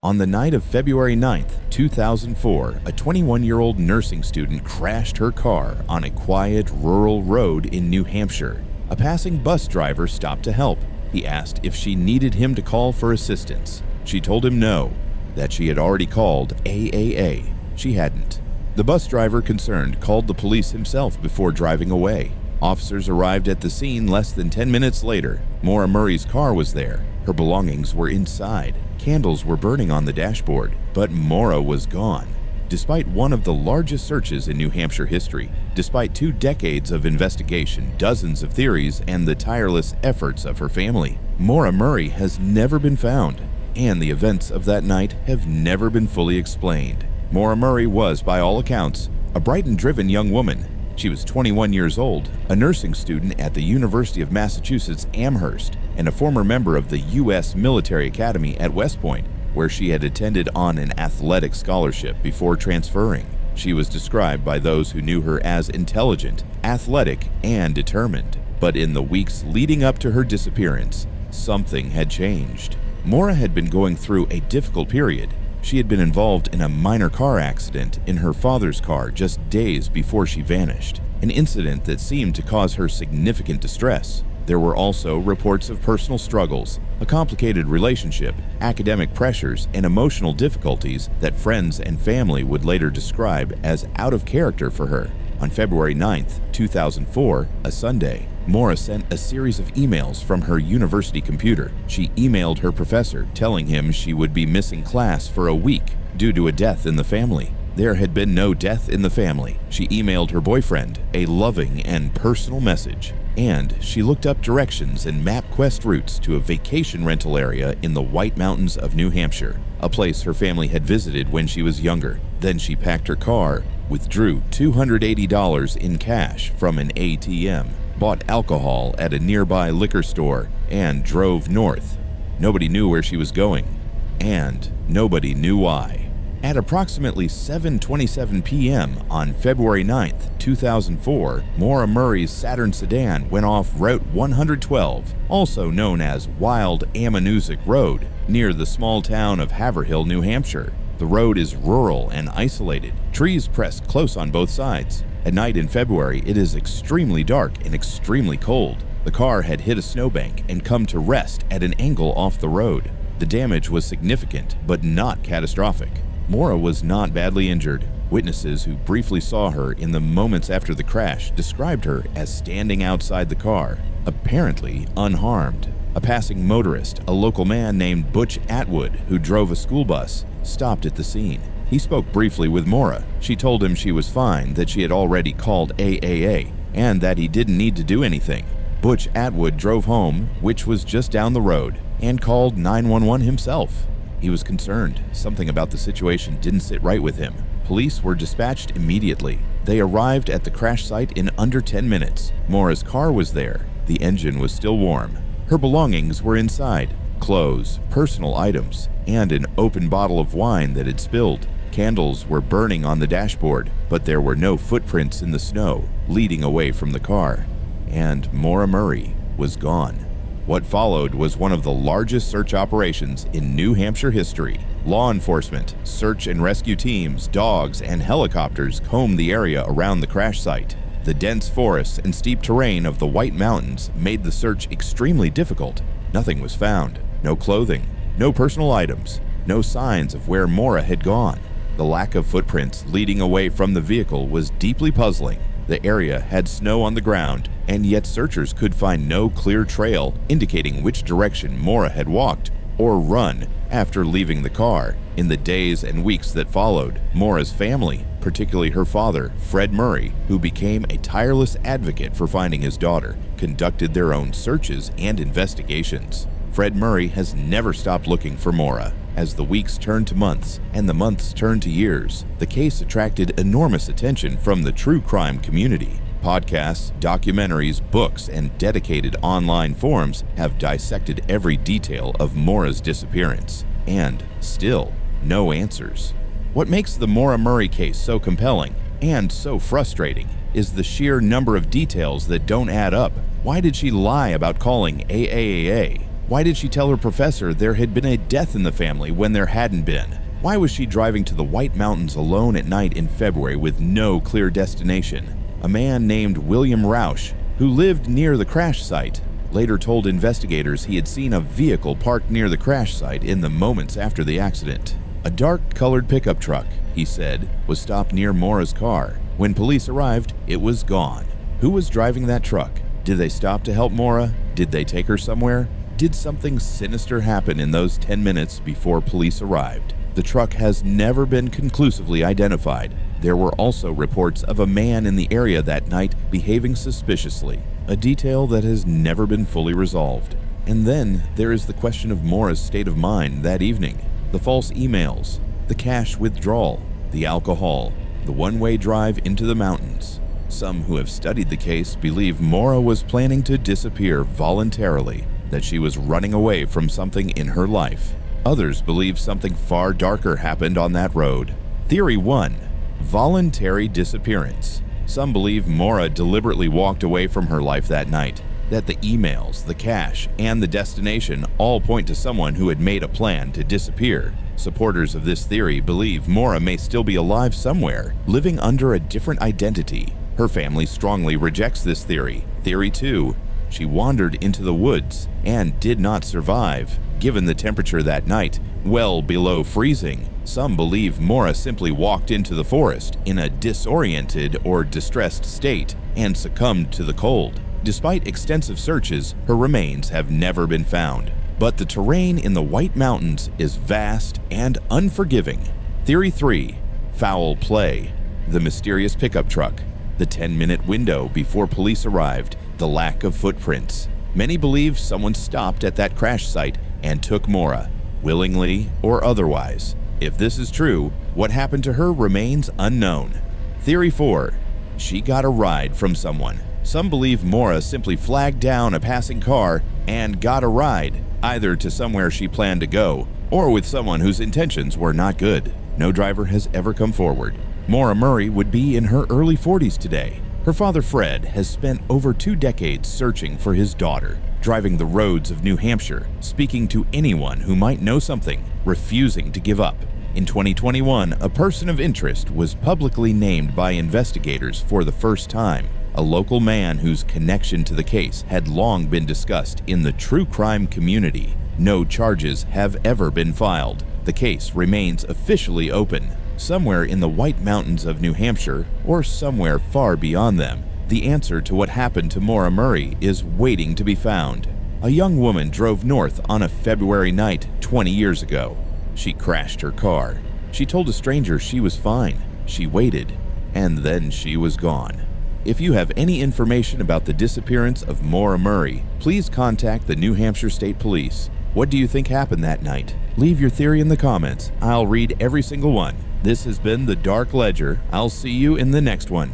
On the night of February 9th, 2004, a 21-year-old nursing student crashed her car on a quiet, rural road in New Hampshire. A passing bus driver stopped to help. He asked if she needed him to call for assistance. She told him no, that she had already called AAA. She hadn't. The bus driver, concerned, called the police himself before driving away. Officers arrived at the scene less than 10 minutes later. Maura Murray's car was there. Her belongings were inside. Candles were burning on the dashboard, but Maura was gone. Despite one of the largest searches in New Hampshire history, despite 2 decades of investigation, dozens of theories, and the tireless efforts of her family, Maura Murray has never been found, and the events of that night have never been fully explained. Maura Murray was, by all accounts, a bright and driven young woman. She was 21 years old, a nursing student at the University of Massachusetts Amherst, and a former member of the U.S. Military Academy at West Point, where she had attended on an athletic scholarship before transferring. She was described by those who knew her as intelligent, athletic, and determined. But in the weeks leading up to her disappearance, something had changed. Maura had been going through a difficult period. She had been involved in a minor car accident in her father's car just days before she vanished, an incident that seemed to cause her significant distress. There were also reports of personal struggles, a complicated relationship, academic pressures, and emotional difficulties that friends and family would later describe as out of character for her. On February 9th, 2004, a Sunday, Maura sent a series of emails from her university computer. She emailed her professor, telling him she would be missing class for a week due to a death in the family. There had been no death in the family. She emailed her boyfriend a loving and personal message. And she looked up directions and MapQuest routes to a vacation rental area in the White Mountains of New Hampshire, a place her family had visited when she was younger. Then she packed her car, withdrew $280 in cash from an ATM, bought alcohol at a nearby liquor store, and drove north. Nobody knew where she was going, and nobody knew why. At approximately 7:27 p.m. on February 9th, 2004, Maura Murray's Saturn sedan went off Route 112, also known as Wild Ammonoosuc Road, near the small town of Haverhill, New Hampshire. The road is rural and isolated, trees pressed close on both sides. At night in February, it is extremely dark and extremely cold. The car had hit a snowbank and come to rest at an angle off the road. The damage was significant, but not catastrophic. Maura was not badly injured. Witnesses who briefly saw her in the moments after the crash described her as standing outside the car, apparently unharmed. A passing motorist, a local man named Butch Atwood, who drove a school bus, stopped at the scene. He spoke briefly with Maura. She told him she was fine, that she had already called AAA, and that he didn't need to do anything. Butch Atwood drove home, which was just down the road, and called 911 himself. He was concerned. Something about the situation didn't sit right with him. Police were dispatched immediately. They arrived at the crash site in under 10 minutes. Maura's car was there. The engine was still warm. Her belongings were inside: clothes, personal items, and an open bottle of wine that had spilled. Candles were burning on the dashboard, but there were no footprints in the snow leading away from the car. And Maura Murray was gone. What followed was one of the largest search operations in New Hampshire history. Law enforcement, search and rescue teams, dogs, and helicopters combed the area around the crash site. The dense forests and steep terrain of the White Mountains made the search extremely difficult. Nothing was found. No clothing, no personal items, no signs of where Maura had gone. The lack of footprints leading away from the vehicle was deeply puzzling. The area had snow on the ground, and yet searchers could find no clear trail indicating which direction Maura had walked or run after leaving the car. In the days and weeks that followed, Maura's family, particularly her father, Fred Murray, who became a tireless advocate for finding his daughter, conducted their own searches and investigations. Fred Murray has never stopped looking for Maura. As the weeks turned to months and the months turned to years, the case attracted enormous attention from the true crime community. Podcasts, documentaries, books, and dedicated online forums have dissected every detail of Maura's disappearance. And still, no answers. What makes the Maura Murray case so compelling and so frustrating is the sheer number of details that don't add up. Why did she lie about calling AAA? Why did she tell her professor there had been a death in the family when there hadn't been? Why was she driving to the White Mountains alone at night in February with no clear destination? A man named William Rausch, who lived near the crash site, later told investigators he had seen a vehicle parked near the crash site in the moments after the accident. A dark-colored pickup truck, he said, was stopped near Maura's car. When police arrived, it was gone. Who was driving that truck? Did they stop to help Maura? Did they take her somewhere? Did something sinister happen in those 10 minutes before police arrived? The truck has never been conclusively identified. There were also reports of a man in the area that night behaving suspiciously, a detail that has never been fully resolved. And then there is the question of Maura's state of mind that evening. The false emails, the cash withdrawal, the alcohol, the one-way drive into the mountains. Some who have studied the case believe Maura was planning to disappear voluntarily, that she was running away from something in her life. Others believe something far darker happened on that road. Theory 1. Voluntary disappearance. Some believe Maura deliberately walked away from her life that night, that the emails, the cash, and the destination all point to someone who had made a plan to disappear. Supporters of this theory believe Maura may still be alive somewhere, living under a different identity. Her family strongly rejects this theory. Theory 2. She wandered into the woods and did not survive. Given the temperature that night, well below freezing, some believe Maura simply walked into the forest in a disoriented or distressed state and succumbed to the cold. Despite extensive searches, her remains have never been found. But the terrain in the White Mountains is vast and unforgiving. Theory 3. Foul play. The mysterious pickup truck. The 10-minute window before police arrived. The lack of footprints. Many believe someone stopped at that crash site and took Maura, willingly or otherwise. If this is true, what happened to her remains unknown. Theory 4. She got a ride from someone. Some believe Maura simply flagged down a passing car and got a ride, either to somewhere she planned to go or with someone whose intentions were not good. No driver has ever come forward. Maura Murray would be in her early 40s today. Her father, Fred, has spent over 2 decades searching for his daughter, driving the roads of New Hampshire, speaking to anyone who might know something, refusing to give up. In 2021, a person of interest was publicly named by investigators for the first time, a local man whose connection to the case had long been discussed in the true crime community. No charges have ever been filed. The case remains officially open. Somewhere in the White Mountains of New Hampshire, or somewhere far beyond them, the answer to what happened to Maura Murray is waiting to be found. A young woman drove north on a February night 20 years ago. She crashed her car. She told a stranger she was fine. She waited, and then she was gone. If you have any information about the disappearance of Maura Murray, please contact the New Hampshire State Police. What do you think happened that night? Leave your theory in the comments. I'll read every single one. This has been The Dark Ledger. I'll see you in the next one.